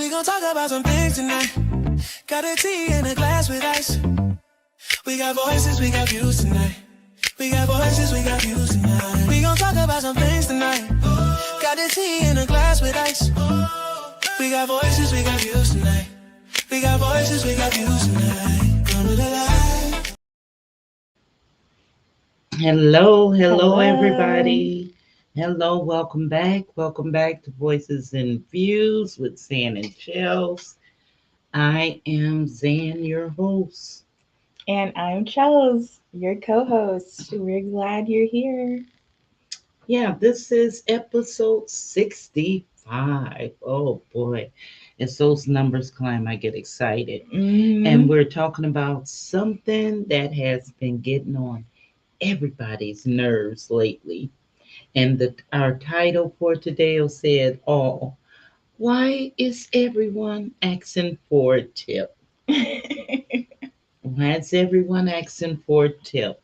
We gon' talk about some things tonight. Got a tea in a glass with ice. We got voices, we got views tonight. We got voices, we got views tonight. We gon' talk about some things tonight. Got a tea in a glass with ice. We got voices, we got views tonight. We got voices, we got views tonight. Come to the light. Hello, Hello. everybody. Hello, welcome back. Welcome back to Voices and Views with Zan and Chels. I am Zan, your host. And I'm Chels, your co host. We're glad you're here. Yeah, this is episode 65. Oh boy, as those numbers climb, I get excited. And hmm we're talking about something that has been getting on everybody's nerves lately. And our title for today will say it all. Why is everyone asking for a tip? Why is everyone asking for a tip?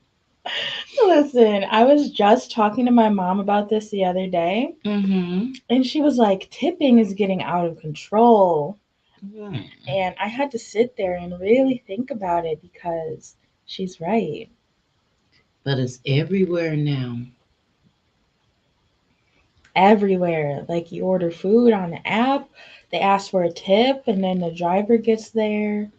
Listen, I was just talking to my mom about this the other day, Mm-hmm. and she was like, tipping is getting out of control. Hmm. And I had to sit there and really think about it because she's right. But it's everywhere now. Everywhere. Like, you order food on the app, they ask for a tip, and then the driver gets there,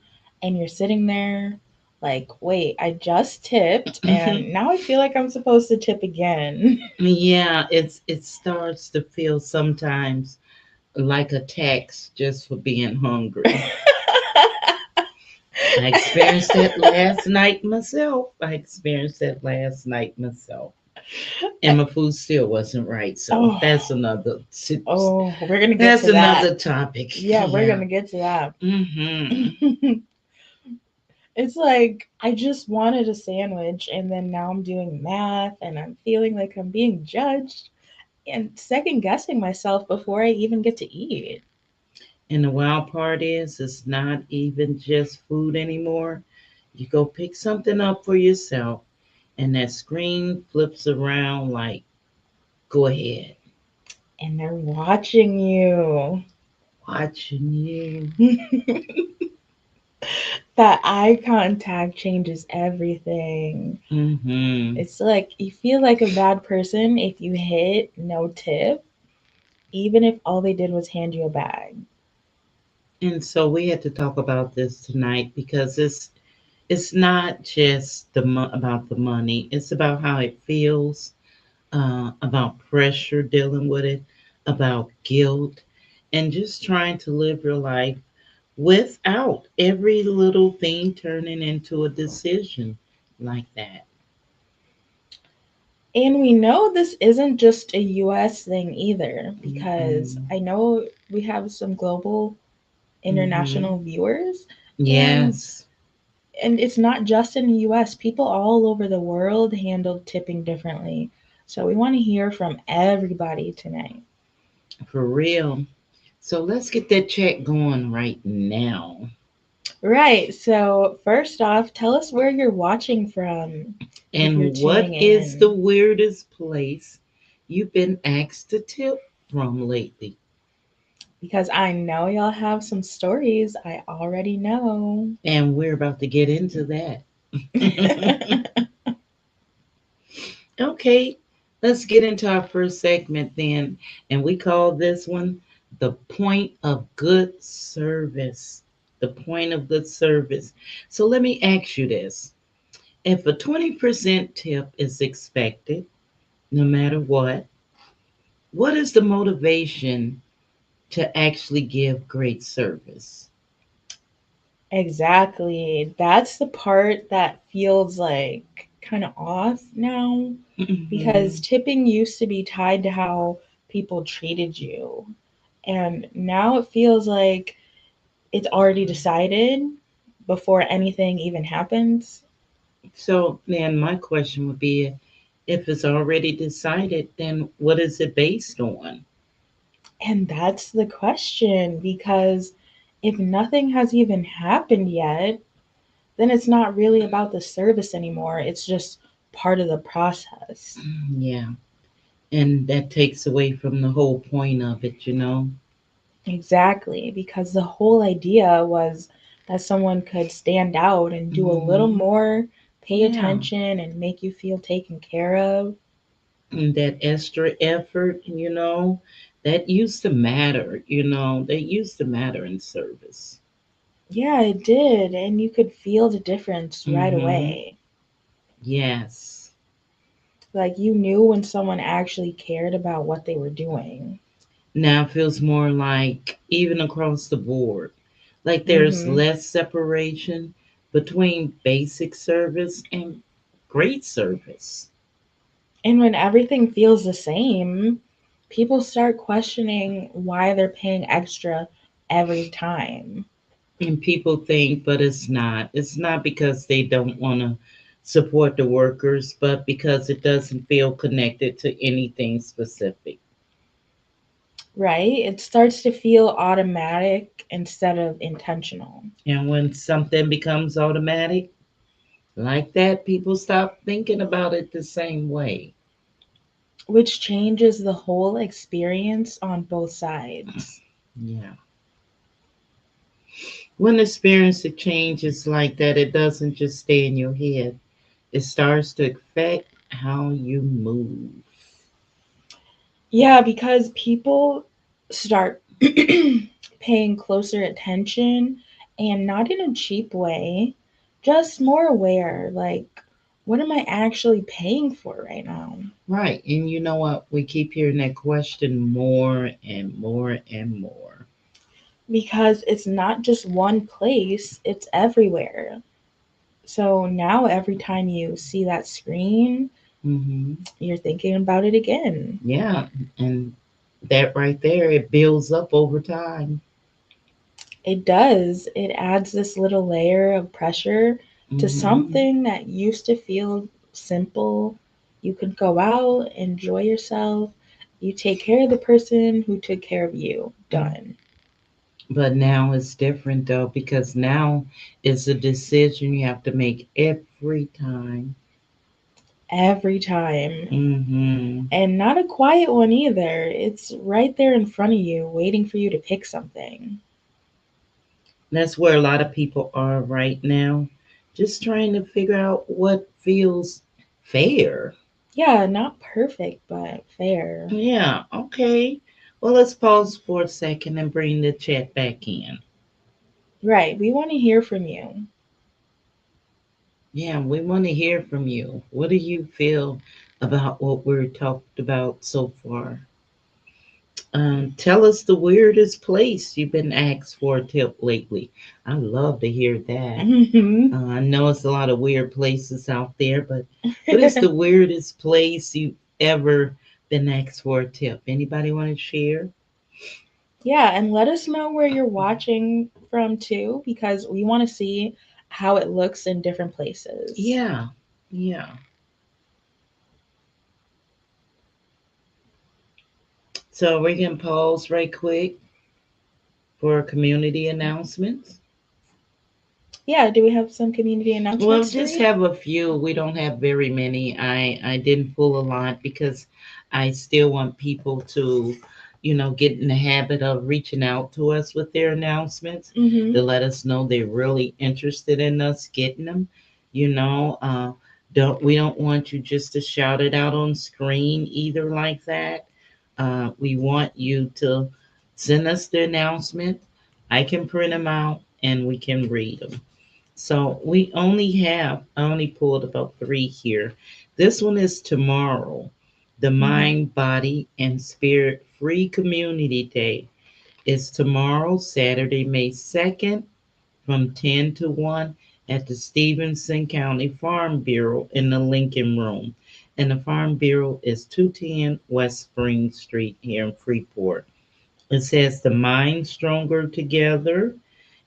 and you're sitting there like, wait, I just tipped, and now I feel like I'm supposed to tip again. Yeah, it starts to feel sometimes like a tax just for being hungry. I experienced that last night myself. And my food still wasn't right. So oh, oh, we're gonna get that's to that. another topic. Yeah, we're Yeah. gonna get to that. Mm-hmm. It's like I just wanted a sandwich, and then now I'm doing math, and I'm feeling like I'm being judged and second guessing myself before I even get to eat. And the wild part is, it's not even just food anymore. You go pick something up for yourself, and that screen flips around like, go ahead, And they're watching you. watching you. That eye contact changes everything. Mm-hmm. It's like you feel like a bad person if you hit no tip, even if all they did was hand you a bag. And so we had to talk about this tonight because it's not just about the money. It's about how it feels, about pressure dealing with it, about guilt, and just trying to live your life without every little thing turning into a decision like that. And we know this isn't just a US thing either, because Mm-mm. I know we have some global Mm-hmm. international viewers, and Yes, and it's not just in the US. People all over the world handle tipping differently. So we want to hear from everybody tonight. for real. So let's get that check going right now. Right. So, first off, tell us where you're watching from if you're And tuning what is the in. weirdest place you've been asked to tip from lately? Because I know y'all have some stories. I already know. And we're about to get into that. Okay, let's get into our first segment then. And we call this one the point of good service. The point of good service. So let me ask you this. If a 20% tip is expected, no matter what is the motivation to actually give great service? Exactly. That's the part that feels like kind of off now, because Hmm. tipping used to be tied to how people treated you. And now it feels like it's already decided before anything even happens. So then my question would be, if it's already decided, then what is it based on? And that's the question, because if nothing has even happened yet, then it's not really about the service anymore. It's just part of the process. Yeah. And that takes away from the whole point of it, you know? Exactly, because the whole idea was that someone could stand out and do a little Hmm. more, pay Yeah. attention, and make you feel taken care of. And that extra effort, that used to matter, that used to matter in service. Yeah, it did, and you could feel the difference right Hmm. away. Yes. Like you knew when someone actually cared about what they were doing. Now it feels more like even across the board, like there's Hmm. less separation between basic service and great service. And when everything feels the same, people start questioning why they're paying extra every time. And people think, but it's not. It's not because they don't want to support the workers, but because it doesn't feel connected to anything specific. Right? It starts to feel automatic instead of intentional, And when something becomes automatic like that, people stop thinking about it the same way. which changes the whole experience on both sides. Yeah. When experience a change is like that, it doesn't just stay in your head. It starts to affect how you move. Yeah, because people start paying closer attention and not in a cheap way, just more aware. Like, what am I actually paying for right now? Right. And you know what? We keep hearing that question more and more and more. Because it's not just one place, it's everywhere. So now every time you see that screen, Hmm. you're thinking about it again. Yeah. And that right there, it builds up over time. It does. It adds this little layer of pressure to Hmm. something that used to feel simple. You could go out, enjoy yourself. You take care of the person who took care of you. Done. But now it's different though, because now it's a decision you have to make every time. Every time. Hmm. And not a quiet one either. It's right there in front of you, waiting for you to pick something. That's where a lot of people are right now, just trying to figure out what feels fair. Yeah, not perfect, but fair. Yeah, okay. Well, let's pause for a second and bring the chat back in. Right. We want to hear from you. Yeah, we want to hear from you. What do you feel about what we're talked about so far? Tell us the weirdest place you've been asked for a tip lately. I love to hear that. I know it's a lot of weird places out there, but what is the weirdest place you've ever been asked for a tip? Anybody want to share? Yeah, and let us know where you're watching from too, because we want to see how it looks in different places. Yeah, yeah. So we can pause right quick for community announcements. Yeah, do we have some community Well, announcements to just read? have a few. We don't have very many. I didn't pull a lot because I still want people to, get in the habit of reaching out to us with their announcements Mm-hmm. to let us know they're really interested in us getting them. You know, don't want you just to shout it out on screen either like that. We want you to send us the announcement. I can print them out and we can read them. So I only pulled about three here. This one is tomorrow, the Mm-hmm. Mind, Body, and Spirit Free Community Day. It's tomorrow, Saturday, May 2nd, from 10 to 1 at the Stevenson County Farm Bureau in the Lincoln Room. And the Farm Bureau is 210 West Spring Street here in Freeport. It says the mind stronger together,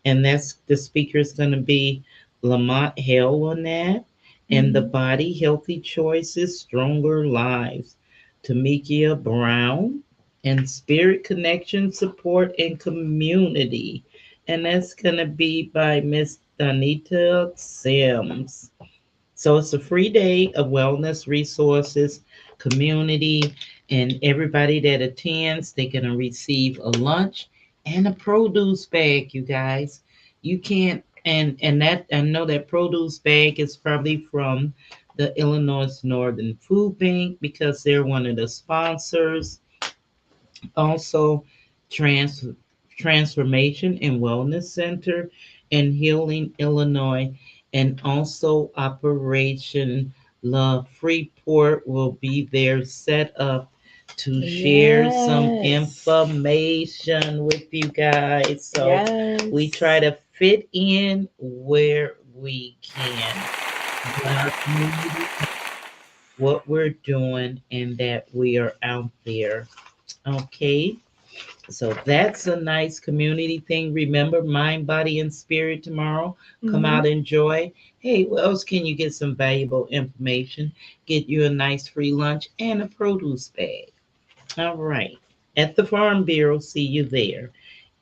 and that's the speaker is going to be Lamont Hale on that, and the Mm-hmm. body healthy choices, stronger lives, Tamikia Brown, and spirit connection support and community, and that's going to be by Miss Danita Sims. So it's a free day of wellness resources, community, and everybody that attends, they're going to receive a lunch and a produce bag, you guys. You can't, and that, I know that produce bag is probably from the Illinois Northern Food Bank because they're one of the sponsors. Also, trans Transformation and Wellness Center in Healing, Illinois, and also Operation Love Freeport will be there set up to share some Yes. information with you guys. So we try Yes. to fit in where we can. Let our community what we're doing and that we are out there. Okay. So that's a nice community thing. Remember, mind, body, and spirit tomorrow. Come Mm-hmm. out, enjoy. Hey, what else can you get some valuable information? Get you a nice free lunch and a produce bag. All right. At the Farm Bureau, see you there.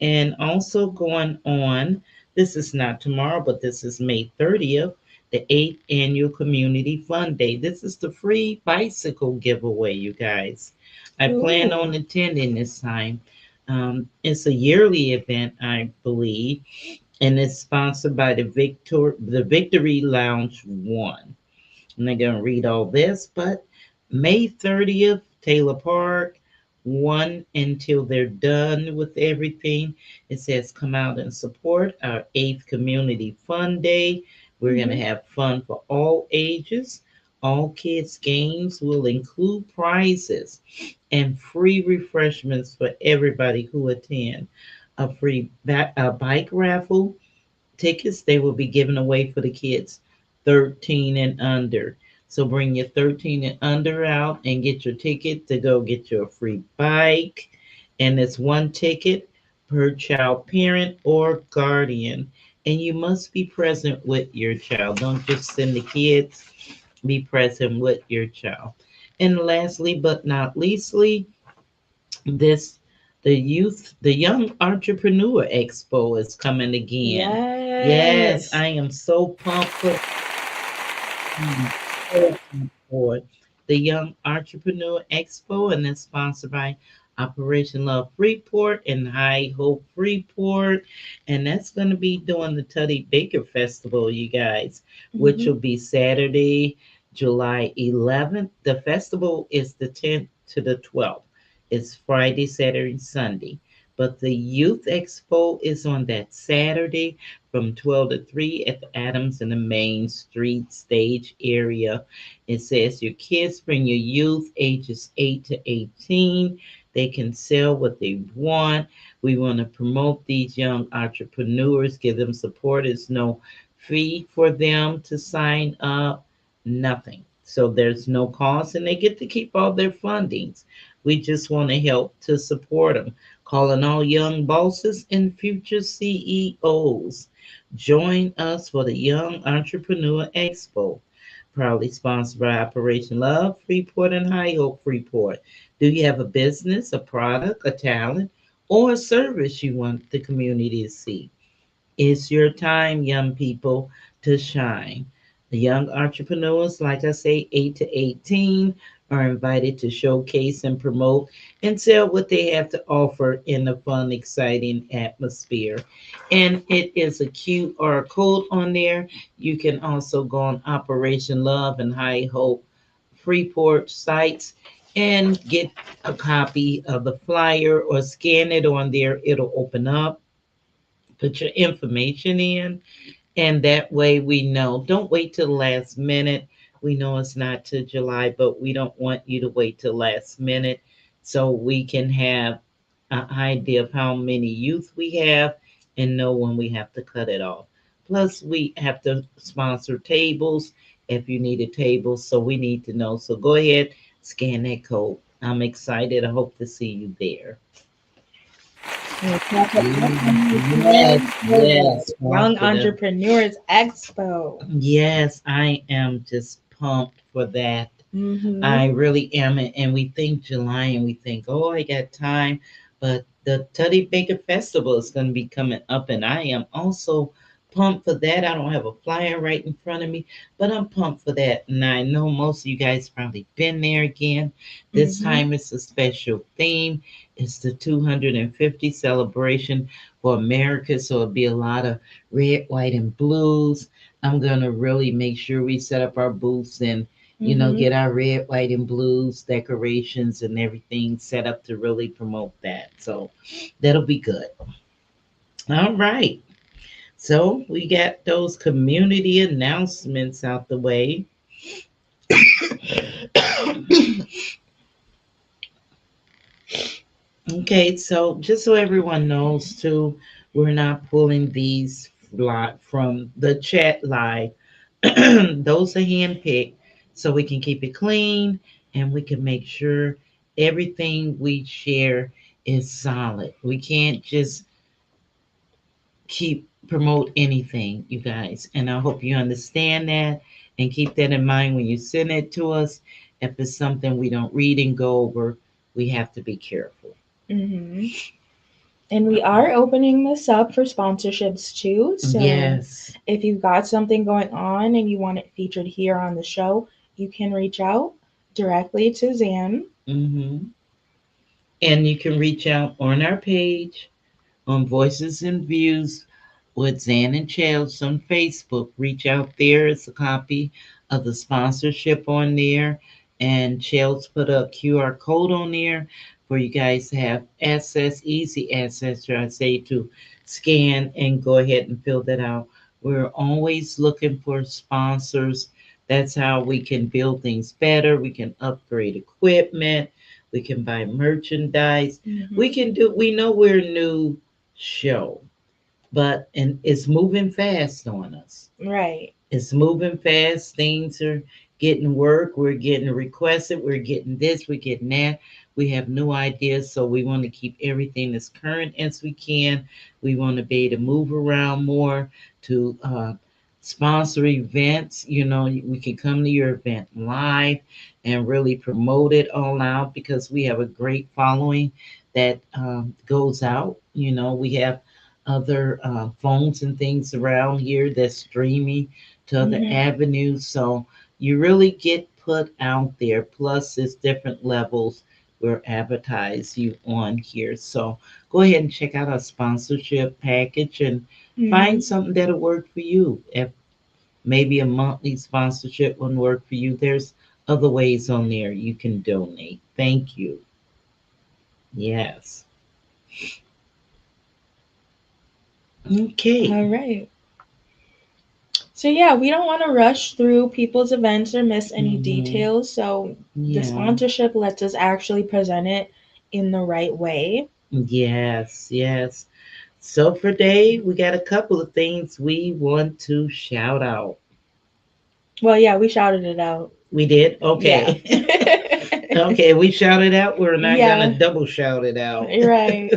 And also going on, this is not tomorrow, but this is May 30th, the 8th annual Community Fun Day. This is the free bicycle giveaway, you guys. I plan Ooh. on attending this time. It's a yearly event, I believe, and it's sponsored by the Victory Lounge One. I'm not going to read all this, but May 30th, Taylor Park, 1 until they're done with everything. It says come out and support our 8th Community Fun Day. We're going to Mm-hmm. have fun for all ages. All kids' games will include prizes and free refreshments for everybody who attend. A bike raffle tickets they will be given away for the kids 13 and under. So bring your 13 and under out and get your ticket to go get your free bike. And it's one ticket per child parent or guardian. And you must be present with your child. Don't just send the kids, be present with your child. And lastly, but not leastly, this the Young Entrepreneur Expo is coming again. Yes, Yes. I am so pumped so pumped for it. The Young Entrepreneur Expo, and it's sponsored by Operation Love Freeport and High Hope Freeport. And that's going to be during the Tuddy Baker Festival, you guys, which Mm-hmm. will be Saturday, July 11th. The festival is the 10th to the 12th. It's Friday, Saturday, Sunday. But the Youth Expo is on that Saturday from 12 to 3 at the Adams and the Main Street stage area. It says your kids bring your youth ages 8 to 18. They can sell what they want. We want to promote these young entrepreneurs, give them support. There's no fee for them to sign up, nothing. So there's no cost, and they get to keep all their fundings. We just want to help to support them. Calling all young bosses and future CEOs. Join us for the Young Entrepreneur Expo, proudly sponsored by Operation Love Freeport and High Hope Freeport. Do you have a business, a product, a talent, or a service you want the community to see? It's your time, young people, to shine. The young entrepreneurs, like I say, 8 to 18, are invited to showcase and promote and sell what they have to offer in a fun, exciting atmosphere. And it is a QR code on there. You can also go on Operation Love and High Hope Freeport sites and get a copy of the flyer or scan it on there. It'll open up, put your information in, and that way we know. Don't wait till the last minute. We know it's not till July, but we don't want you to wait till last minute so we can have an idea of how many youth we have and know when we have to cut it off. Plus, we have to sponsor tables if you need a table, so we need to know. So go ahead, scan that code. I'm excited. I hope to see you there. Yes, yes, Yes, yes, Young positive. Entrepreneurs Expo. Yes, I am just pumped for that. Mm-hmm. I really am. And we think July and we think, oh, I got time. But the Teddy Baker Festival is going to be coming up. And I am also pumped for that. I don't have a flyer right in front of me, but I'm pumped for that. And I know most of you guys probably been there again. This Mm-hmm. time it's a special theme. It's the 250 celebration for America. So it'll be a lot of red, white, and blues. I'm going to really make sure we set up our booths and, Mm-hmm. get our red, white, and blues decorations and everything set up to really promote that. So that'll be good. All right. So we got those community announcements out the way. Okay, so just so everyone knows too, we're not pulling these from the chat live. Those are handpicked so we can keep it clean and we can make sure everything we share is solid. We can't just keep promote anything, you guys. And I hope you understand that and keep that in mind when you send it to us. If it's something we don't read and go over, we have to be careful. Mm-hmm. And we are opening this up for sponsorships too. So Yes. if you've got something going on and you want it featured here on the show, you can reach out directly to Zan. Hmm. And you can reach out on our page on Voices and Views with Zan and Chels on Facebook. Reach out there. It's a copy of the sponsorship on there. And Chels put a QR code on there for you guys to have access, easy access, should I say, to scan and go ahead and fill that out. We're always looking for sponsors. That's how we can build things better. We can upgrade equipment. We can buy merchandise. Mm-hmm. We know we're new show, but and it's moving fast on us. Right. It's moving fast. Things are getting work. We're getting requested. We're getting this. We're getting that. We have new ideas, so we want to keep everything as current as we can. We want to be able to move around more to sponsor events. We can come to your event live and really promote it all out because we have a great following that goes out. We have other phones and things around here that's streaming to other Mm-hmm. avenues. So you really get put out there. Plus, it's different levels we're advertise you on here. So go ahead and check out our sponsorship package and Mm-hmm. find something that'll work for you. If maybe a monthly sponsorship wouldn't work for you, there's other ways on there you can donate. Thank you. Yes. Okay. All right. So yeah, we don't want to rush through people's events or miss any Hmm. details. So the Yeah. sponsorship lets us actually present it in the right way. Yes, yes. So for Dave, we got a couple of things we want to shout out. Well, yeah, we shouted it out. We did? Yeah. Okay. Okay, we shouted out. We're not gonna Yeah, double shout it out. right.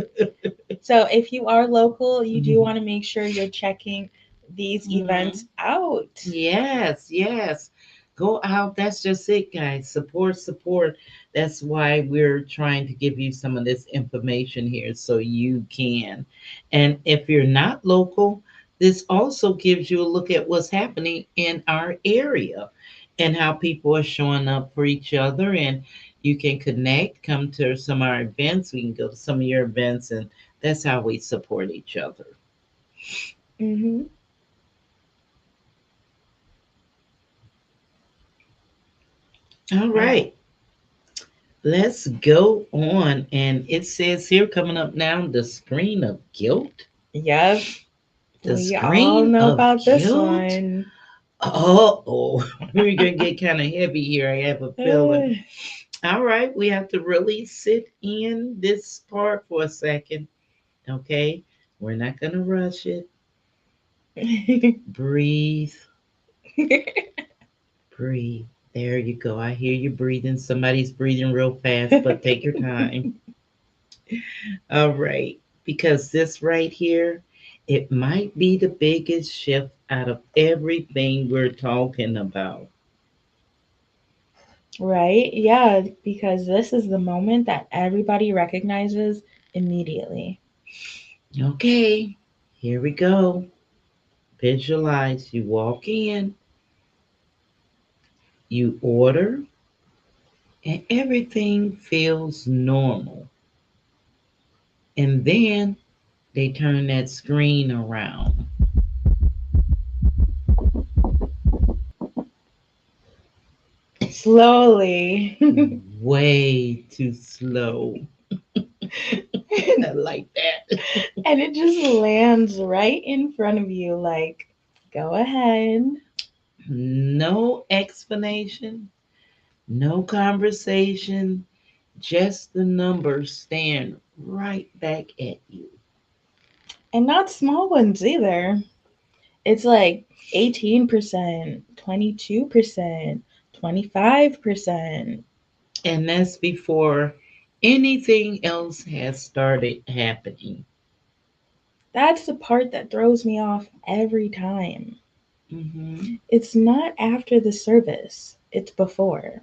So if you are local, you do Mhm. want to make sure you're checking these events Mhm. out. Yes, yes. Go out. That's just it, guys. Support, support. That's why we're trying to give you some of this information here so you can. And if you're not local, this also gives you a look at what's happening in our area and how people are showing up for each other. And you can connect, come to some of our events. We can go to some of your events, and that's how we support each other. Hmm. All Yeah. right. Let's go on. And it says here coming up now the screen of guilt. Yep. The We all screen know of about this guilt. one. Oh, we're going to get kind of heavy here. I have a feeling. Uh, All right. We have to really sit in this part for a second. Okay. We're not going to rush it. Breathe, breathe. There you go. I hear you breathing. Somebody's breathing real fast, but take your time. All right, because this right here, it might be the biggest shift out of everything we're talking about. right? Yeah, because this is the moment that everybody recognizes immediately. Okay, here we go. Visualize you walk in, you order, and everything feels normal. And then they turn that screen around Slowly. way too slow. I like that. And it just lands right in front of you, like, go ahead. No explanation, no conversation, just the numbers staring right back at you. And not small ones either. It's like 18%, 22%, 25%. And that's before anything else has started happening. That's the part that throws me off every time. Hmm. It's not after the service, it's before.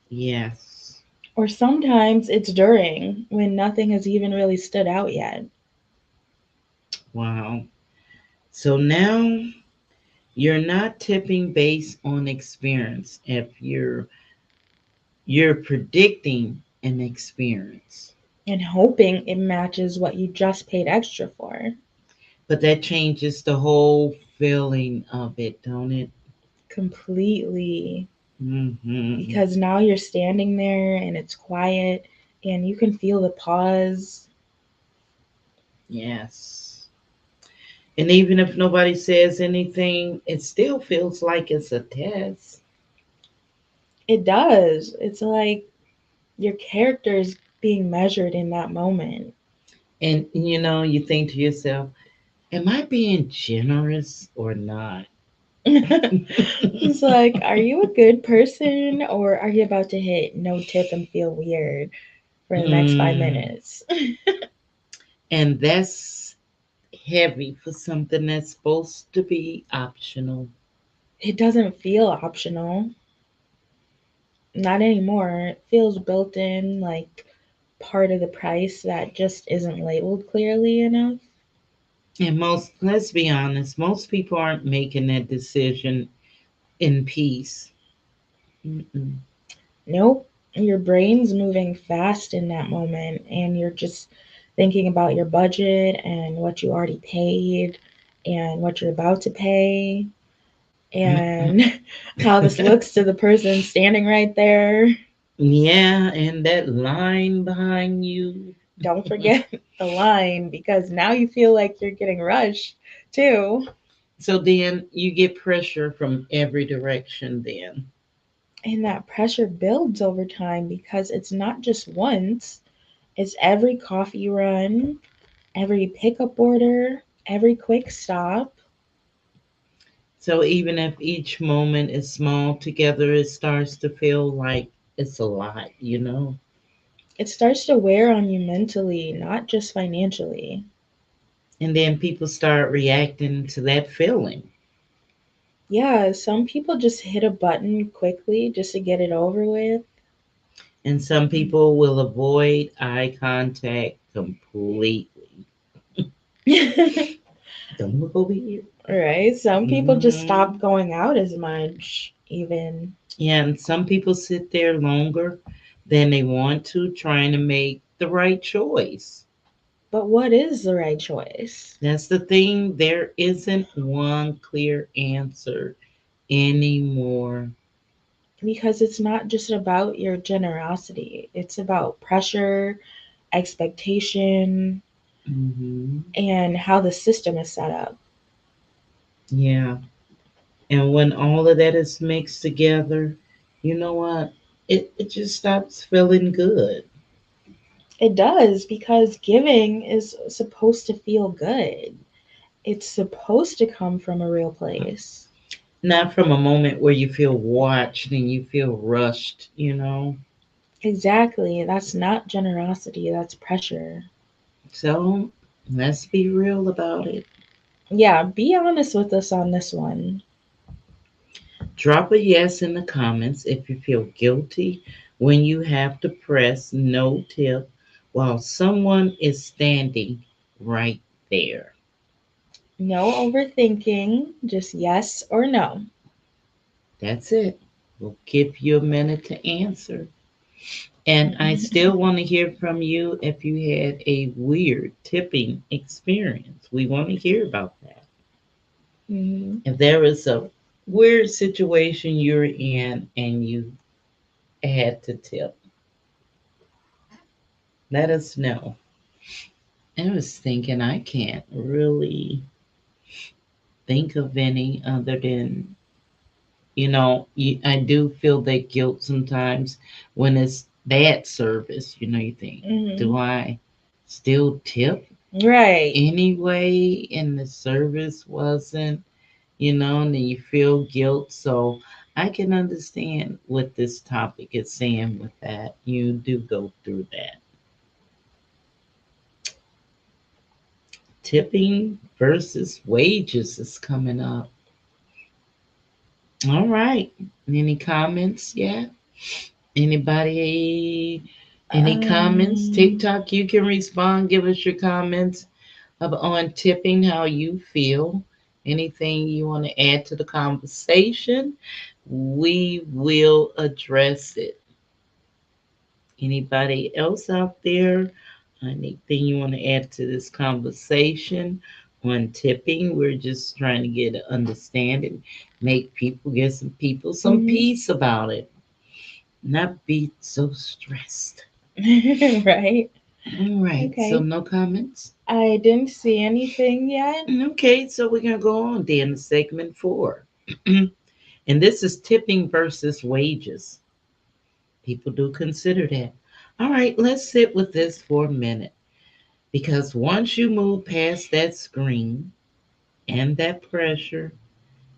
Yes. Or sometimes it's during when nothing has even really stood out yet. Wow. So now you're not tipping based on experience if you're predicting an experience. And hoping it matches what you just paid extra for. But that changes the whole feeling of it, don't it? Completely. Hmm. Because now you're standing there and it's quiet and you can feel the pause. Yes. And even if nobody says anything, it still feels like it's a test. It does. It's like your character is being measured in that moment. And you think to yourself, am I being generous or not? It's like, are you a good person or are you about to hit no tip and feel weird for the next five Mm. minutes? And that's heavy for something that's supposed to be optional. It doesn't feel optional. Not anymore. It feels built in, like part of the price that just isn't labeled clearly enough. And let's be honest, most people aren't making that decision in peace. Mm-mm. Nope. Your brain's moving fast in that moment, and you're just thinking about your budget and what you already paid and what you're about to pay and how this looks to the person standing right there. Yeah, and that line behind you. Don't forget the line because now you feel like you're getting rushed too. So then you get pressure from every direction then. And that pressure builds over time because it's not just once, it's every coffee run, every pickup order, every quick stop. So even if each moment is small together, it starts to feel like it's a lot. It starts to wear on you mentally, not just financially. And then people start reacting to that feeling. Yeah, some people just hit a button quickly just to get it over with. And some people will avoid eye contact completely. Don't look over here. Right? Some people just Hmm. stop going out as much, even. Yeah, and some people sit there longer than they want to, trying to make the right choice. But what is the right choice? That's the thing. There isn't one clear answer anymore. Because it's not just about your generosity, it's about pressure, expectation, Hmm. and how the system is set up. Yeah. And when all of that is mixed together, you know what? It just stops feeling good. It does because giving is supposed to feel good. It's supposed to come from a real place. Not from a moment where you feel watched and you feel rushed. Exactly. That's not generosity, that's pressure. So let's be real about it. Yeah, be honest with us on this one. Drop a yes in the comments if you feel guilty when you have to press no tip while someone is standing right there. No overthinking, just yes or no. That's it. We'll give you a minute to answer. And I still want to hear from you if you had a weird tipping experience. We want to hear about that. Mhm. If there is a weird situation you're in and you had to tip, let us know. I was thinking I can't really think of any other than, I do feel that guilt sometimes when it's bad service. You think, do Mhm. I still tip Right. anyway? And the service wasn't, and then you feel guilt. So I can understand what this topic is saying with that. You do go through that. Tipping versus wages is coming up. All right. Any comments yet? Anybody? Any comments? Um, TikTok, you can respond. Give us your comments on tipping, how you feel. Anything you want to add to the conversation, we will address it. Anybody else out there? Anything you want to add to this conversation on tipping? We're just trying to get an understanding, make people get some people some mhm. peace about it, not be so stressed. Right. All right, so Okay. no comments. I didn't see anything yet. Okay, so we're gonna go on then to segment 4. And this is tipping versus wages. People do consider that. All right, let's sit with this for a minute. Because once you move past that screen and that pressure,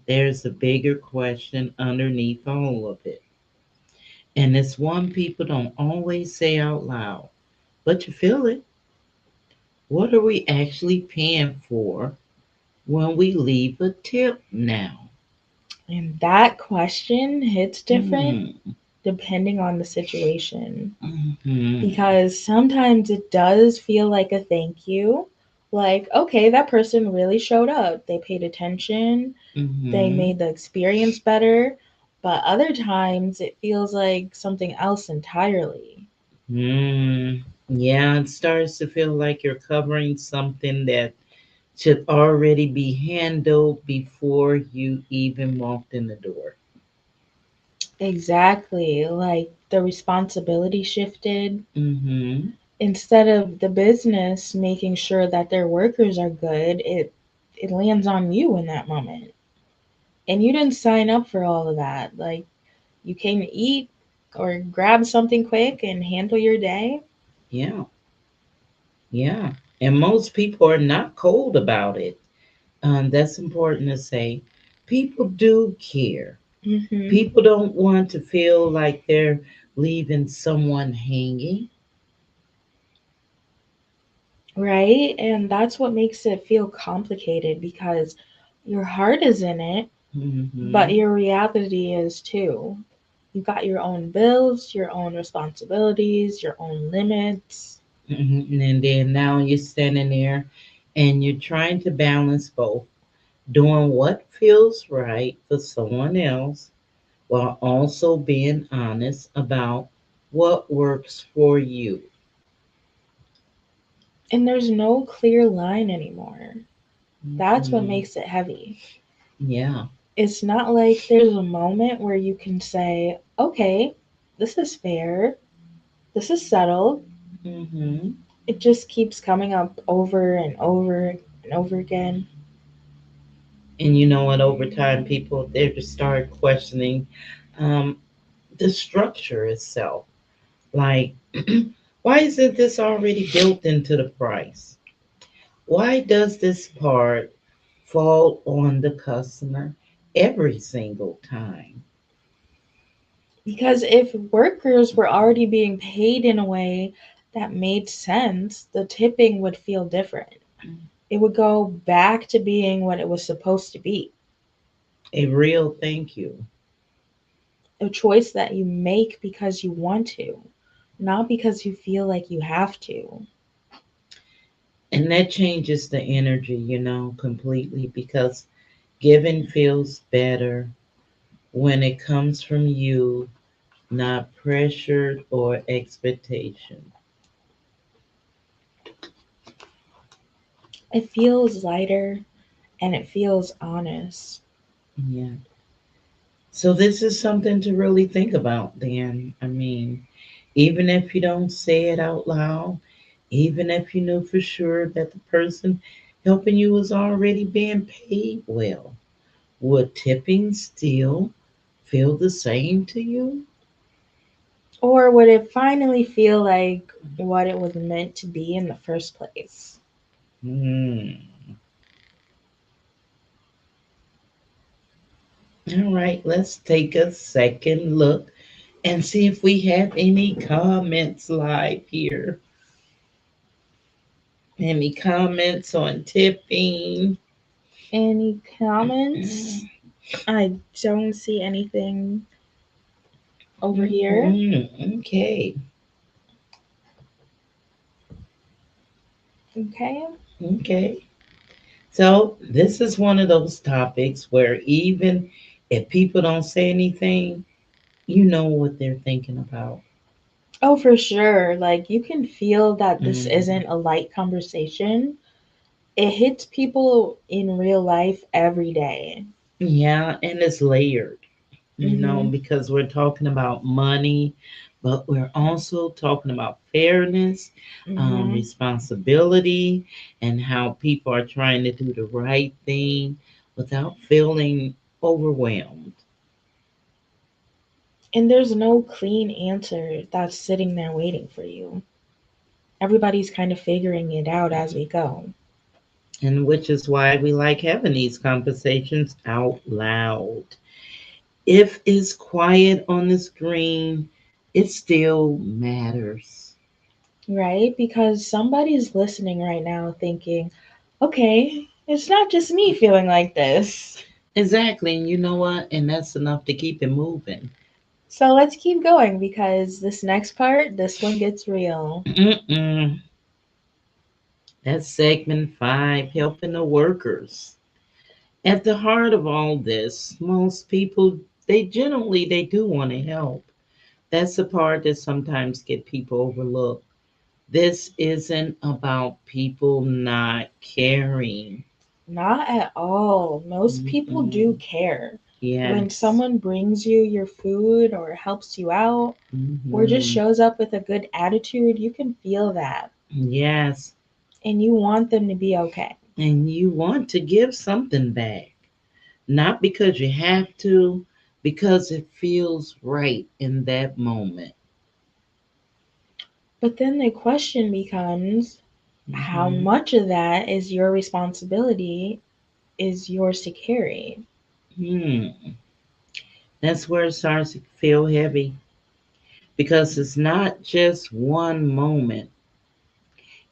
there's a bigger question underneath all of it. And it's one people don't always say out loud, but you feel it. What are we actually paying for when we leave a tip now? And that question hits different Mm, depending on the situation. mhm, Because sometimes it does feel like a thank you. Like, okay, that person really showed up. They paid attention, they mhm. made the experience better. But other times it feels like something else entirely. Yeah, it starts to feel like you're covering something that should already be handled before you even walked in the door. Exactly. Like the responsibility shifted. Mm-hmm. Instead of the business making sure that their workers are good, it lands on you in that moment. And you didn't sign up for all of that. Like you came to eat or grab something quick and handle your day. Yeah, yeah. And most people are not cold about it. That's important to say. People do care. Hmm. People don't want to feel like they're leaving someone hanging. Right? And that's what makes it feel complicated because your heart is in it, but Mm-hmm. your reality is too. You got your own bills, your own responsibilities, your own limits. Mm-hmm. And then now you're standing there and you're trying to balance both, doing what feels right for someone else while also being honest about what works for you. And there's no clear line anymore. That's what Mhm. makes it heavy. Yeah. It's not like there's a moment where you can say, okay, this is fair, this is settled. Hmm. It just keeps coming up over and over and over again. And you know what? Over time, people they just start questioning um, the structure itself. Like, why isn't this already built into the price? Why does this part fall on the customer every single time? Because if workers were already being paid in a way that made sense, the tipping would feel different. It would go back to being what it was supposed to be, A real thank you. a choice that you make because you want to, not because you feel like you have to. And that changes the energy, completely because giving feels better when it comes from you, not pressured or expectation. It feels lighter and it feels honest. Yeah. So this is something to really think about then. Even if you don't say it out loud, even if you know for sure that the person helping you is already being paid well, would tipping still feel the same to you? Or would it finally feel like what it was meant to be in the first place? Hmm. All right, let's take a second look and see if we have any comments live here. Any comments on tipping? Any comments? I don't see anything over here. Okay. Okay. Okay. So this is one of those topics where even if people don't say anything, you know what they're thinking about. Oh, for sure. Like, you can feel that this Mhm. isn't a light conversation. It hits people in real life every day. Yeah, and it's layered, Mm-hmm. because we're talking about money, but we're also talking about fairness, Mm-hmm. responsibility, and how people are trying to do the right thing without feeling overwhelmed. And there's no clean answer that's sitting there waiting for you. Everybody's kind of figuring it out as we go. And which is why we like having these conversations out loud. If it's quiet on the screen, it still matters. Right? Because somebody's listening right now thinking, okay, it's not just me feeling like this. Exactly. And you know what? And that's enough to keep it moving. So let's keep going because this next part, this one gets real. Mm-mm. That's segment 5, helping the workers. At the heart of all this, most people, they do want to help. That's the part that sometimes get people overlooked. This isn't about people not caring. Not at all. Most people do Mm-mm. care. When Yes. someone brings you your food or helps you out or just Hmm. shows up with a good attitude, you can feel that. Yes. And you want them to be okay. And you want to give something back. Not because you have to, because it feels right in that moment. But then the question becomes how Hmm. much of that is your responsibility, is yours to carry? Hmm. That's where it starts to feel heavy because it's not just one moment,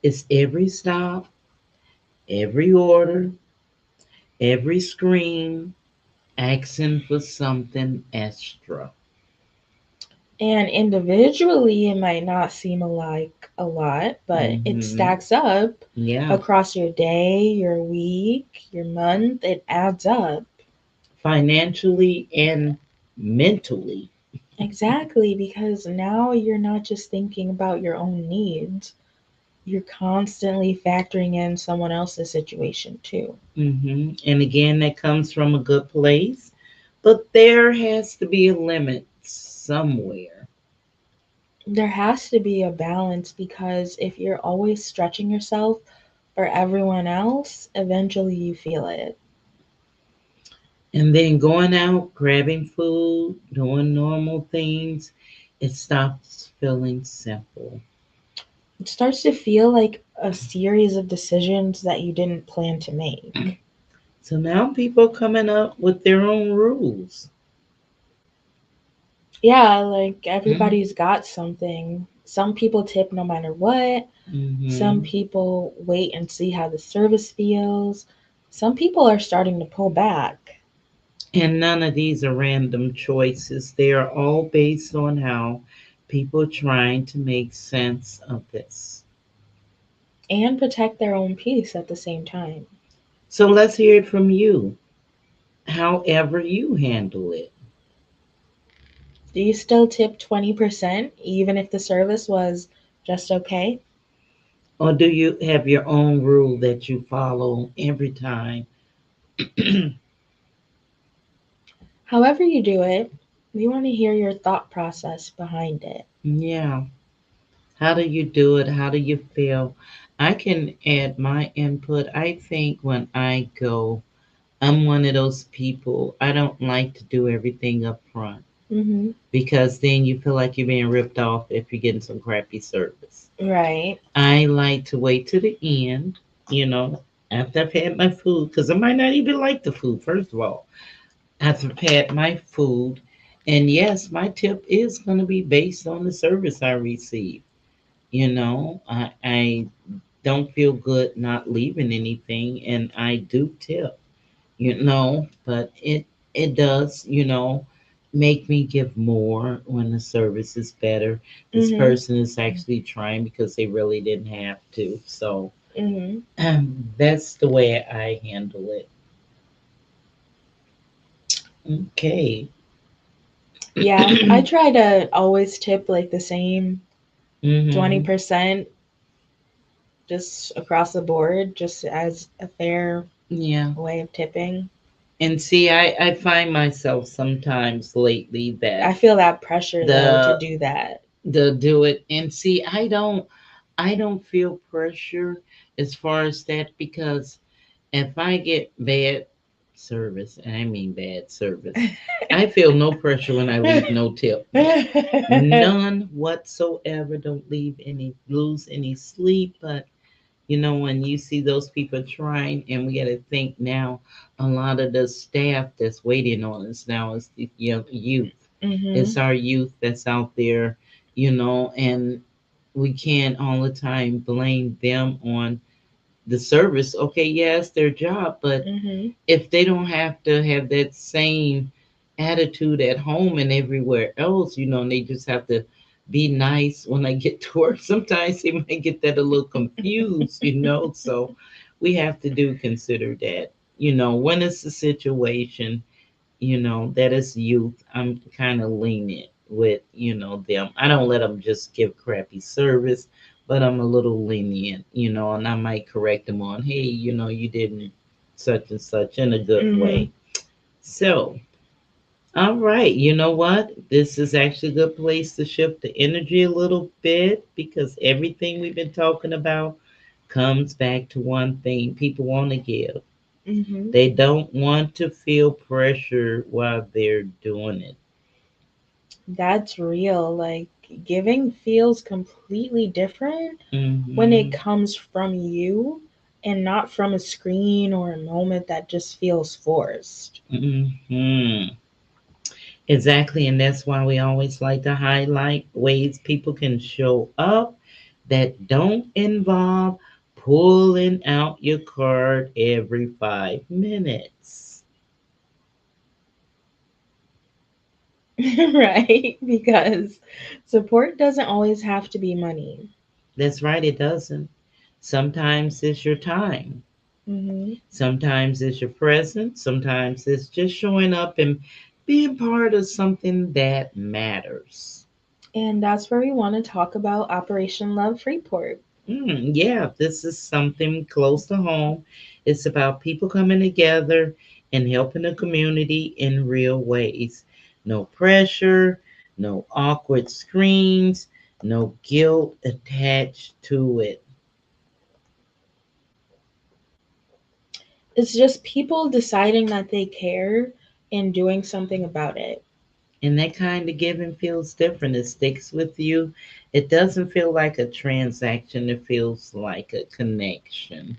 it's every stop, every order, every scream, asking for something extra. And individually, it might not seem like a lot, but it Hmm. stacks up Yeah. across your day, your week, your month. It adds up. Financially and mentally. Exactly, because now you're not just thinking about your own needs, you're constantly factoring in someone else's situation too. And again, that comes from a good place, but there has to be a limit somewhere. There has to be a balance because if you're always stretching yourself for everyone else, eventually you feel it. And then going out, grabbing food, doing normal things, it stops feeling simple. It starts to feel like a series of decisions that you didn't plan to make. So now people are coming up with their own rules. Yeah, like Mm-hmm. everybody's got something. Some people tip no matter what. Some people wait and see how the service feels. Some people are starting to pull back. And none of these are random choices. They are all based on how people are trying to make sense of this. and protect their own peace at the same time. So let's hear it from you, however you handle it. Do you still tip 20% even if the service was just okay? Or do you have your own rule that you follow every time? However, you do it, we want to hear your thought process behind it. Yeah. How do you do it? How do you feel? I can add my input. I think when I go, I'm one of those people, I don't like to do everything up front Mm-hmm. because then you feel like you're being ripped off if you're getting some crappy service. Right. I like to wait to the end, you know, after I've had my food, because I might not even like the food, first of all. After I've had my food, and yes, my tip is going to be based on the service I receive. You know, I don't feel good not leaving anything, and I do tip, but it does, make me give more when the service is better. This Mm-hmm. person is actually trying because they really didn't have to. So Mm-hmm. that's the way I handle it. Okay. Yeah, I try to always tip like the same Hmm. 20% just across the board, just as a fair Yeah. way of tipping. And see, I find myself sometimes lately I that feel that pressure though to the do that. the do it, and see, I don't feel pressure as far as that, because if I get bad service, and I mean bad service, I feel no pressure when I leave no tip. None whatsoever. Don't lose any sleep. But when you see those people trying, and we got to think now, a lot of the staff that's waiting on us now is the young youth. Mm-hmm. It's our youth that's out there, and we can't all the time blame them on the service. Okay, yes, their job, but Mm-hmm. if they don't have to have that same attitude at home and everywhere else, and they just have to be nice when I get to work. Sometimes they might get that a little confused, so we have to do consider that, when it's a situation, that is youth. I'm kind of lenient with, them. I don't let them just give crappy service, but I'm a little lenient, and I might correct them on, hey, you didn't such and such in a good Mm-hmm. way. So, all right, you know what? This is actually a good place to shift the energy a little bit, because everything we've been talking about comes back to one thing: people want to give. Mm-hmm. They don't want to feel pressure while they're doing it. That's real. Like giving feels completely different when it Hmm. comes from you and not from a screen or a moment that just feels forced. Hmm. Exactly, and that's why we always like to highlight ways people can show up that don't involve pulling out your card every 5 minutes. Right? Because support doesn't always have to be money. That's right, it doesn't. Sometimes it's your time. Hmm. Sometimes it's your presence. Sometimes it's just showing up and being part of something that matters. And that's where we want to talk about Operation Love Freeport. Yeah, this is something close to home. It's about people coming together and helping the community in real ways. No pressure, no awkward screens, no guilt attached to it. It's just people deciding that they care and doing something about it. And that kind of giving feels different. It sticks with you. It doesn't feel like a transaction, it feels like a connection.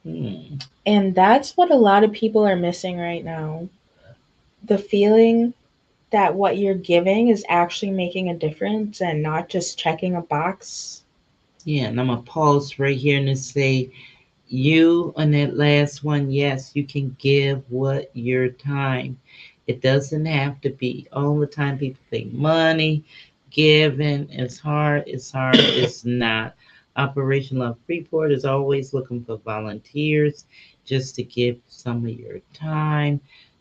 Hmm. And that's what a lot of people are missing right now. The feeling that what you're giving is actually making a difference and not just checking a box. Yeah, and I'm going to pause right here and say, you on that last one, yes, you can give what your time. It doesn't have to be all the time. People think money, Giving is hard. It's hard. It's not. Operation Love Freeport is always looking for volunteers just to give some of your time,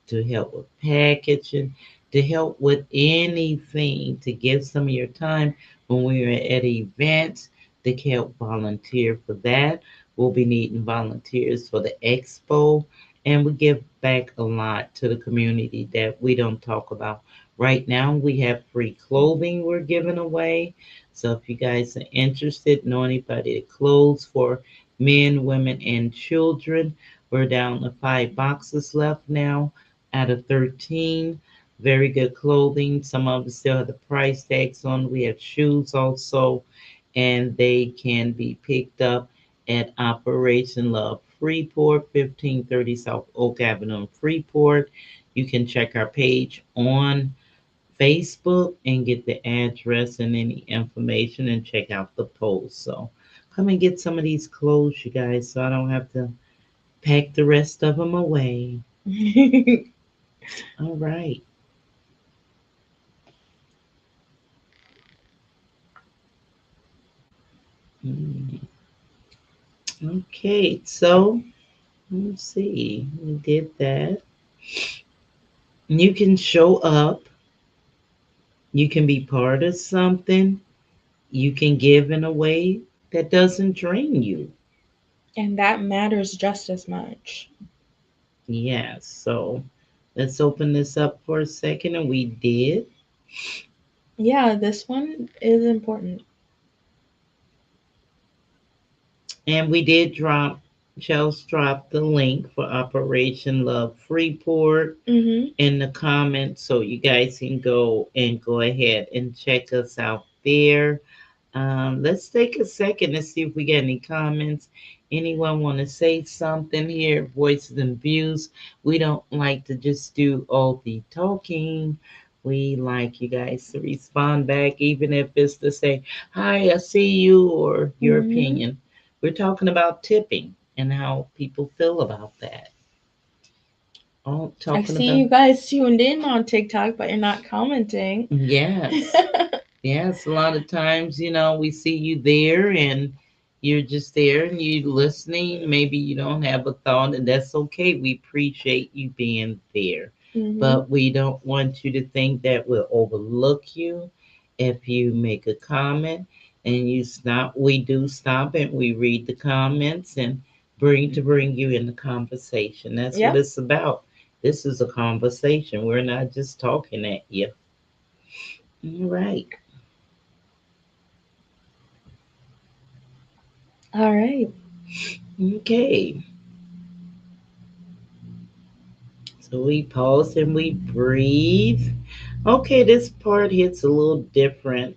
to help with packaging, to help with anything, to give some of your time when we're at events, to help volunteer for that. We'll be needing volunteers for the expo, and we give back a lot to the community that we don't talk about. Right now, we have free clothing we're giving away. So if you guys are interested, know anybody that clothes for men, women, and children, we're down to 5 boxes left now out of 13. Very good clothing. Some of them still have the price tags on. We have shoes also, and they can be picked up at Operation Love Freeport, 1530 South Oak Avenue in Freeport. You can check our page on Facebook and get the address and any information and check out the post. So come and get some of these clothes, you guys, so I don't have to pack the rest of them away. All right. Mm, okay, so let's see. We did that. You can show up. You can be part of something. You can give in a way that doesn't drain you. And that matters just as much. Yes. So let's open this up for a second. And we did. Yeah, this one is important. And we did drop, Chels dropped the link for Operation Love Freeport Mm-hmm. in the comments. So you guys can go ahead and check us out there. Let's take a second to see if we get any comments. Anyone want to say something here? Voices and views. We don't like to just do all the talking. We like you guys to respond back, even if it's to say, hi, I see you, or your Mm-hmm. opinion. We're talking about tipping and how people feel about that. Oh, I talking see about, you guys tuned in on TikTok, but you're not commenting. yes. Yes, a lot of times, we see you there and you're just there and you listening. Maybe you don't have a thought, and that's okay. We appreciate you being there. Mm-hmm. But we don't want you to think that we'll overlook you if you make a comment and you stop. We do stop and we read the comments and bring you in the conversation. That's what Yep. it's about. This is a conversation. We're not just talking at you. All right. All right. Okay. So we pause and we breathe. Okay, this part hits a little different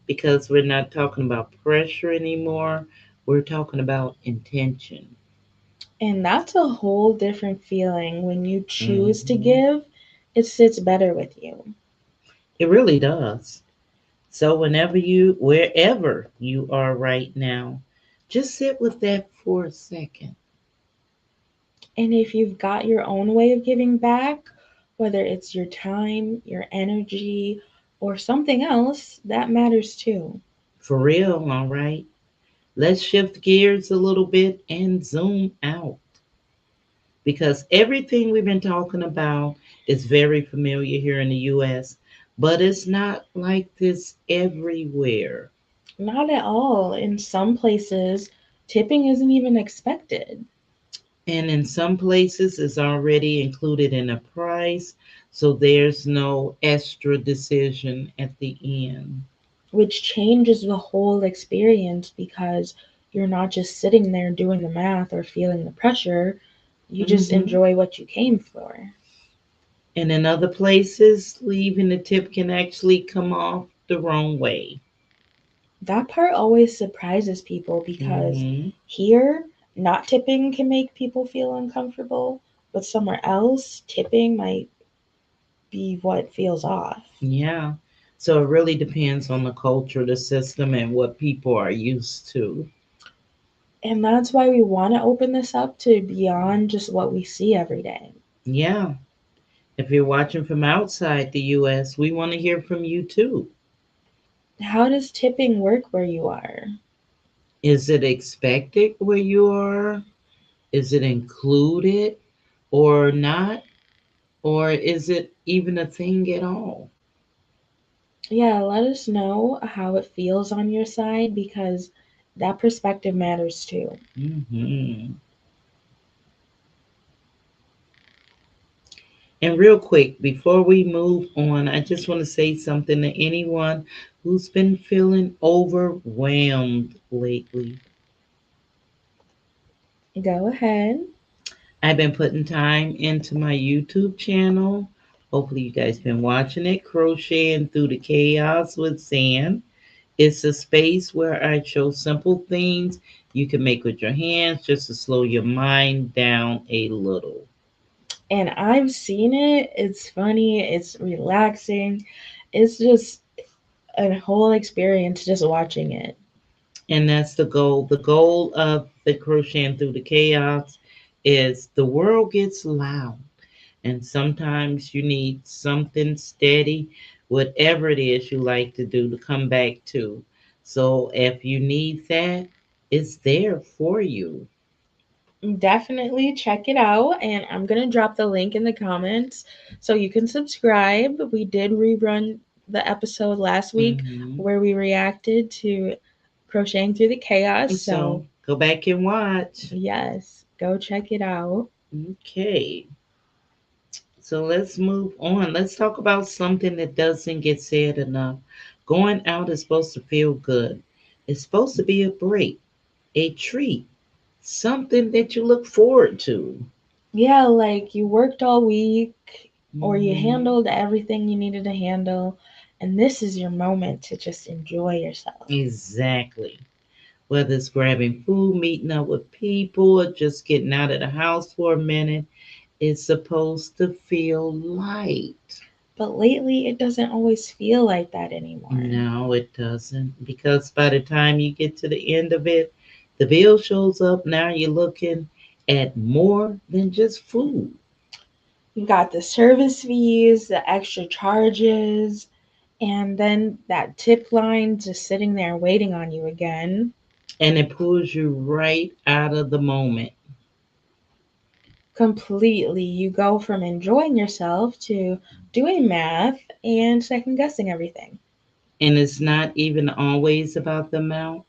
because we're not talking about pressure anymore. We're talking about intention. And that's a whole different feeling when you choose to Hmm. give. It sits better with you. It really does. So wherever you are right now, just sit with that for a second. And if you've got your own way of giving back, whether it's your time, your energy, or something else, that matters too. For real, all right? Let's shift gears a little bit and zoom out, because everything we've been talking about is very familiar here in the US, but it's not like this everywhere. Not at all. In some places, tipping isn't even expected, And in some places, it's already included in a price, so there's no extra decision at the end. which changes the whole experience because you're not just sitting there doing the math or feeling the pressure. You just Hmm. enjoy what you came for. And in other places, leaving the tip can actually come off the wrong way. That part always surprises people because Hmm. here, not tipping can make people feel uncomfortable, but somewhere else, tipping might be what feels off. Yeah. So it really depends on the culture, the system, and what people are used to. And that's why we want to open this up to beyond just what we see every day. Yeah. If you're watching from outside the US, we want to hear from you too. How does tipping work where you are? Is it expected where you are? Is it included or not? Or is it even a thing at all? Yeah, let us know how it feels on your side because that perspective matters too. Hmm. And real quick, before we move on, I just want to say something to anyone who's been feeling overwhelmed lately. Go ahead. I've been putting time into my YouTube channel. Hopefully, you guys been watching it. Crocheting Through the Chaos with Zan. It's a space where I show simple things you can make with your hands just to slow your mind down a little. And I've seen it. It's funny, it's relaxing. It's just a whole experience just watching it. And that's the goal. The goal of the Crocheting Through the Chaos is the world gets loud, and sometimes you need something steady, whatever it is you like to do, to come back to. So if you need that, it's there for you. Definitely check it out. And I'm going to drop the link in the comments so you can subscribe. We did rerun the episode last week Hmm. where we reacted to Crocheting Through the Chaos. So, So go back and watch. yes, go check it out. Okay. So let's move on. Let's talk about something that doesn't get said enough. Going out is supposed to feel good. It's supposed to be a break, a treat, something that you look forward to. Yeah, like you worked all week or you Hmm. handled everything you needed to handle, and this is your moment to just enjoy yourself. Exactly. Whether it's grabbing food, meeting up with people, or just getting out of the house for a minute, it's supposed to feel light. But lately, it doesn't always feel like that anymore. No, it doesn't. Because by the time you get to the end of it, the bill shows up. Now you're looking at more than just food. You've got the service fees, the extra charges, and then that tip line just sitting there waiting on you again. And it pulls you right out of the moment. Completely. You go from enjoying yourself to doing math and second guessing everything. And it's not even always about the amount,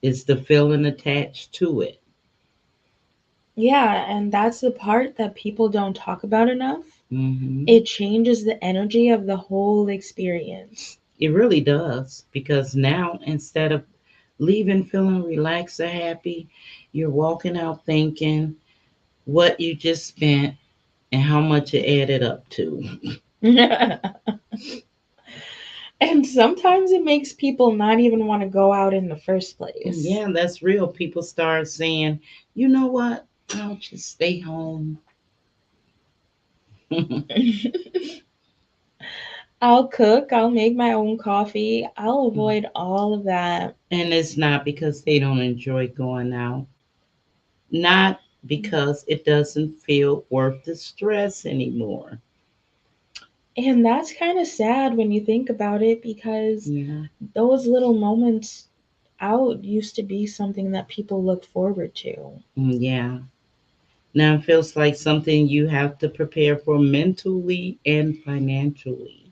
it's the feeling attached to it. Yeah, and that's the part that people don't talk about enough. Hmm. It changes the energy of the whole experience. It really does. Because now, instead of leaving feeling relaxed or happy, you're walking out thinking what you just spent and how much it added up to. And sometimes it makes people not even want to go out in the first place. Yeah, that's real. People start saying, you know what? I'll just stay home. And I'll cook, I'll make my own coffee, I'll avoid all of that. it's not because they don't enjoy going out, not because it doesn't feel worth the stress anymore. And that's kind of sad when you think about it because Yeah. those little moments out used to be something that people looked forward to. Yeah. Now it feels like something you have to prepare for mentally and financially.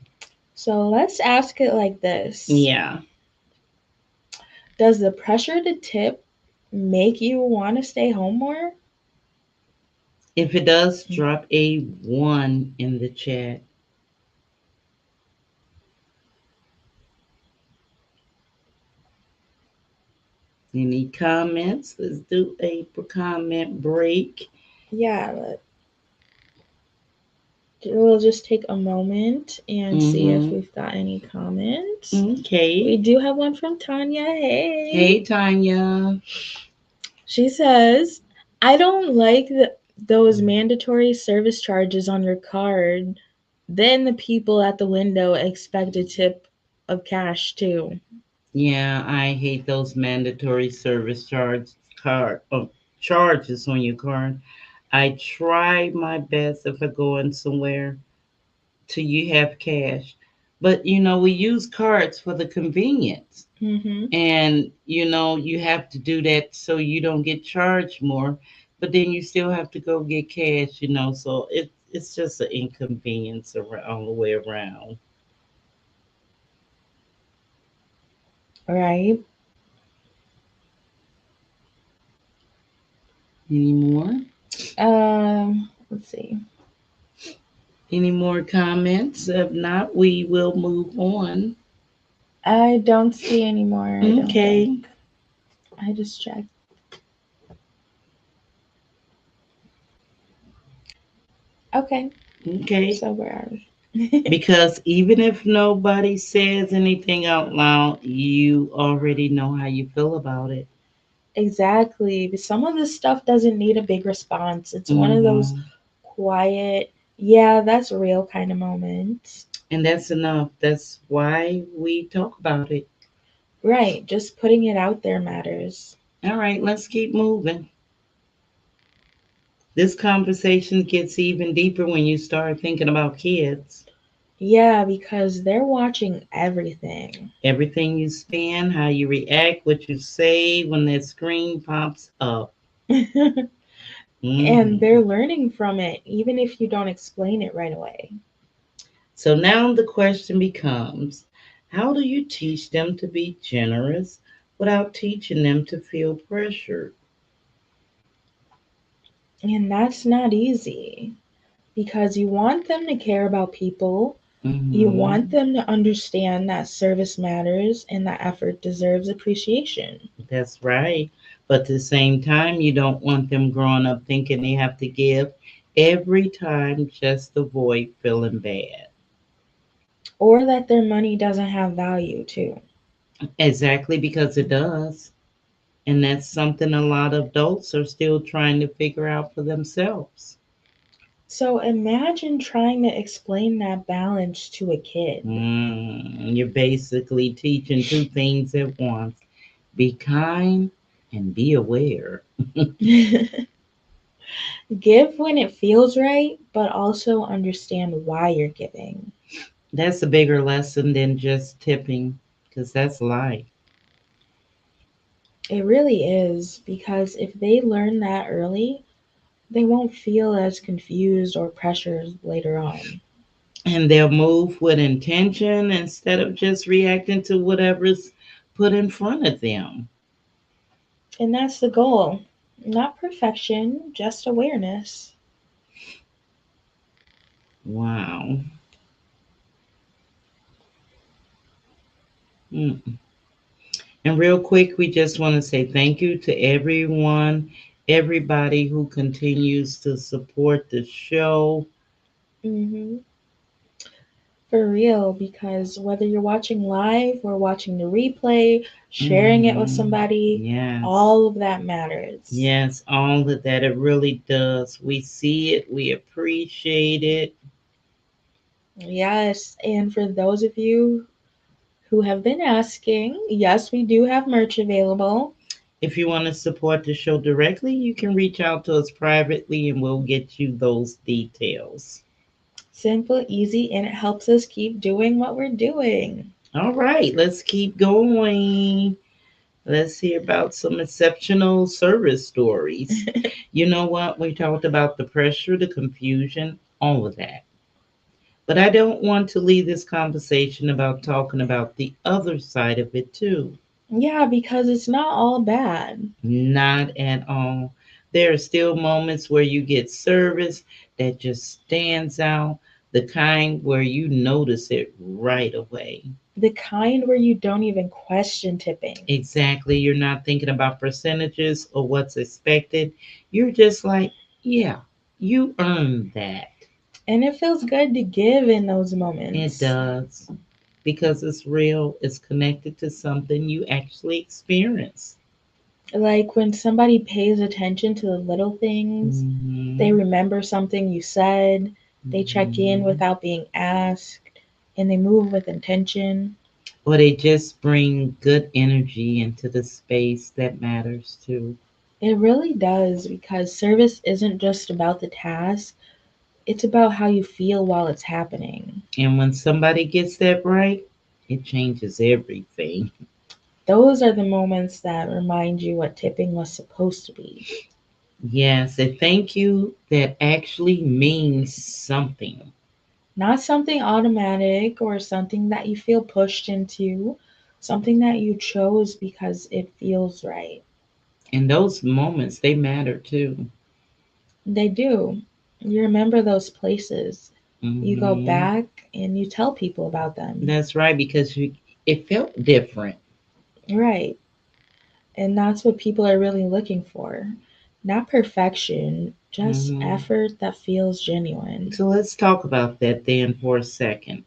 So let's ask it like this. Yeah. Does the pressure to tip make you want to stay home more? If it does, drop a one in the chat. Any comments? Let's do a comment break. Yeah, we'll just take a moment and see if Mm-hmm. we've got any comments. We Okay. do have one from Tanya. Hey. Hey, Tanya. She says, I don't like those mandatory service charges on your card. Then the people at the window expect a tip of cash too. Yeah, I hate those mandatory service charges on your card. I try my best if I go in somewhere till you have cash. But we use cards for the convenience. Mm-hmm. And you have to do that so you don't get charged more, but then you still have to go get cash, so it's just an inconvenience around all the way around. Right. Any more? Let's see. Any more comments? If not, we will move on. I don't see any more. I don't Okay. think. I just checked. Okay. Okay. So where are we? Because even if nobody says anything out loud, you already know how you feel about it. Exactly. But some of this stuff doesn't need a big response. It's one of those Hmm. quiet, yeah, that's real kind of moments. And that's enough. That's why we talk about it. Right. Just putting it out there matters. All right, let's keep moving. This conversation gets even deeper when you start thinking about kids. Yeah, because they're watching everything. Everything you spend, how you react, what you say when that screen pops up. And Hmm. they're learning from it, even if you don't explain it right away. So now the question becomes, how do you teach them to be generous without teaching them to feel pressured? And that's not easy because you want them to care about people. You want Hmm. them to understand that service matters and that effort deserves appreciation. That's right. But at the same time, you don't want them growing up thinking they have to give every time just to avoid feeling bad. Or that their money doesn't have value, too. Exactly, because it does. And that's something a lot of adults are still trying to figure out for themselves. So imagine trying to explain that balance to a kid. You're basically teaching two things at once: be kind and be aware. Give when it feels right, but also understand why you're giving. That's a bigger lesson than just tipping, because that's life. It really is, because if they learn that early, they won't feel as confused or pressured later on. And they'll move with intention instead of just reacting to whatever's put in front of them. And that's the goal. Not perfection, just awareness. Wow. Mm. And real quick, we just want to say thank you to everyone, everybody who continues to support the show. Hmm. For real, because whether you're watching live or watching the replay, sharing it with Hmm. somebody, Yes. all of that matters. Yes, all of that. It really does. We see it, we appreciate it. Yes, and for those of you who have been asking, yes, we do have merch available. If you want to support the show directly, you can reach out to us privately and we'll get you those details. Simple, easy, and it helps us keep doing what we're doing. All right, let's keep going. Let's hear about some exceptional service stories. You know what? We talked about the pressure, the confusion, all of that. But I don't want to leave this conversation about talking about the other side of it too. Yeah, because it's not all bad. Not at all. There are still moments where you get service that just stands out, the kind where you notice it right away. The kind where you don't even question tipping. Exactly. You're not thinking about percentages or what's expected. You're just like, yeah, you earned that. And it feels good to give in those It moments. does. Because it's real, it's connected to something you actually experience. Like when somebody pays attention to the little things, they Hmm. remember something you said, they check in Hmm. without being asked, and they move with intention. Or they just bring good energy into the space that matters too. It really does because service isn't just about the task, It's about how you feel while it's happening. And when somebody gets that right, it changes everything. Those are the moments that remind you what tipping was supposed to be. Yes, a thank you that actually means something. Not something automatic or something that you feel pushed into, something that you chose because it feels right. And those moments, they matter too. They do. You remember those places. You go Hmm. back and you tell people about them. That's right, because it felt different. Right. And that's what people are really looking for. Not perfection, just Hmm. effort that feels genuine. So let's talk about that then for a second.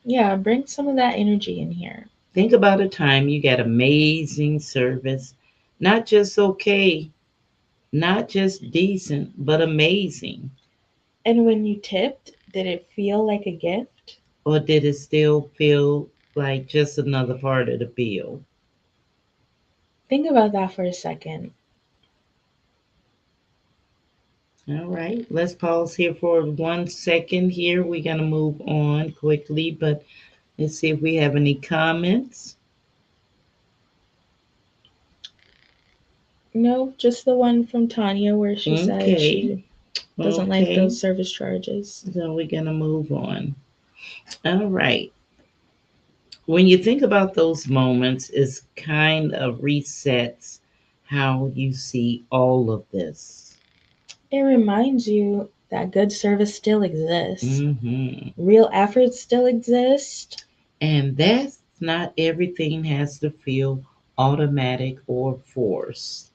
Yeah, bring some of that energy in here. Think about a time you got amazing service, not just okay, not just decent, but amazing. And when you tipped, did it feel like a gift? Or did it still feel like just another part of the bill? Think about that for a second. All right, let's pause here for 1 second here. We're going to move on quickly, but let's see if we have any comments. No, just the one from Tanya where she said Okay, she doesn't like okay. those service charges. So we're going to move on. All right. When you think about those moments, it's kind of resets how you see all of this. It reminds you that good service still exists, Hmm. real efforts still exist, And that's not everything has to feel automatic or forced.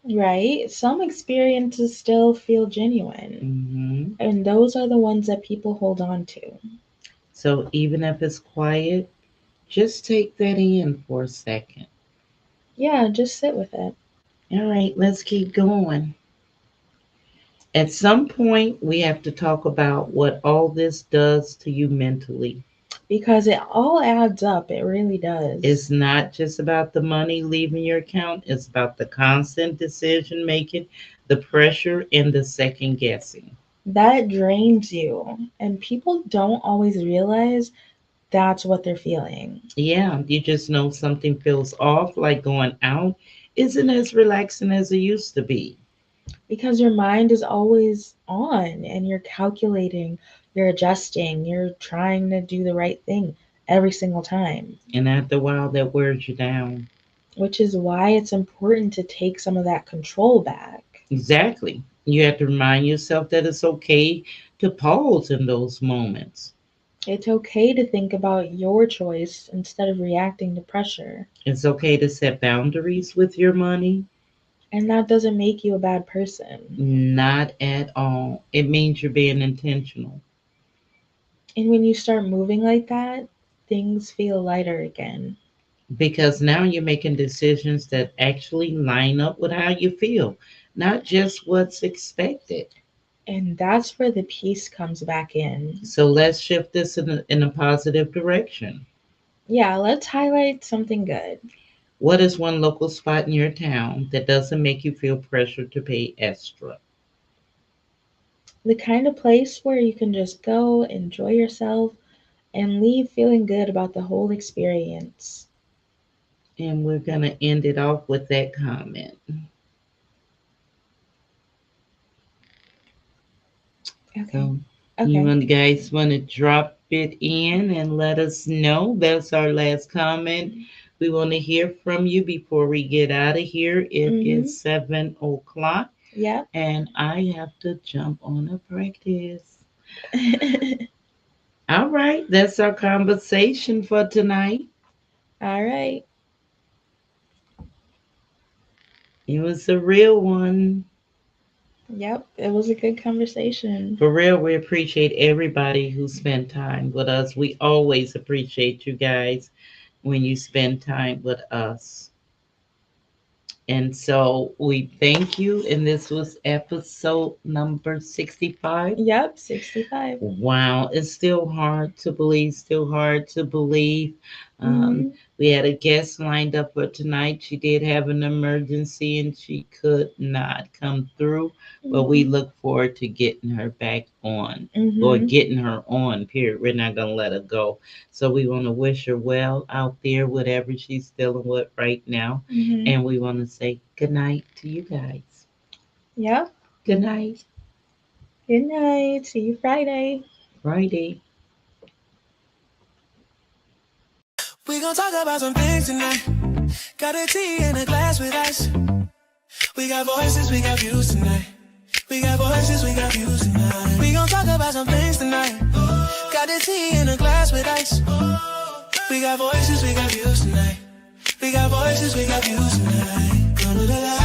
right? Some experiences still feel genuine, Hmm. and those are the ones that people hold on to. So even if it's quiet, just take that in for a second. Yeah, just sit with it All right, let's keep going. At some point, we have to talk about what all this does to you mentally. because it all adds up. It really does. It's not just about the money leaving your account, it's about the constant decision making, the pressure, and the second guessing. That drains you, and people don't always realize that's what they're feeling Yeah, you just know something feels off, like going out isn't as relaxing as it used to be. because your mind is always on and you're calculating, you're adjusting, you're trying to do the right thing every single time, And after a while, that wears you down. which is why it's important to take some of that control back. Exactly. You have to remind yourself that it's okay to pause in those moments. It's okay to think about your choice instead of reacting to pressure. It's okay to set boundaries with your money. And that doesn't make you a bad person. Not at all. It means you're being intentional. And when you start moving like that, things feel lighter again. Because now you're making decisions that actually line up with how you feel, not just what's expected. And that's where the peace comes back in. So let's shift this in a positive direction. Yeah, let's highlight something good. What is one local spot in your town that doesn't make you feel pressure to pay extra? The kind of place where you can just go, enjoy yourself, and leave feeling good about the whole experience. And we're going to end it off with that comment. Okay. So you Okay. want guys want to drop it in and let us know. That's our last comment. We want to hear from you before we get out of here. It Mhm. is 7 o'clock Yep. and I have to jump on a practice. All right, that's our conversation for tonight. All right. It was a real one. Yep. It was a good conversation. For real, we appreciate everybody who spent time with us. We always appreciate you guys when you spend time with us. And so we thank you. And this was episode number 65. Yep. 65. Wow, it's still hard to believe, still hard to believe. Um, Mhm. We had a guest lined up for tonight. She did have an emergency and she could not come through, but we look forward to getting her back on or Mhm. getting her on, period. We're not going to let her go. So we want to wish her well out there, whatever she's dealing with right now. Mhm. And we want to say good night to you guys. Yeah. Good night, Good night. See you Friday. Friday. We gon' talk about some things tonight. Got a tea in a glass with ice. We got voices, we got views tonight. We got voices, we got views tonight. We gon' talk about some things tonight. Got a tea in a glass with ice. We got voices, we got views tonight. We got voices, we got views tonight. Come to the light.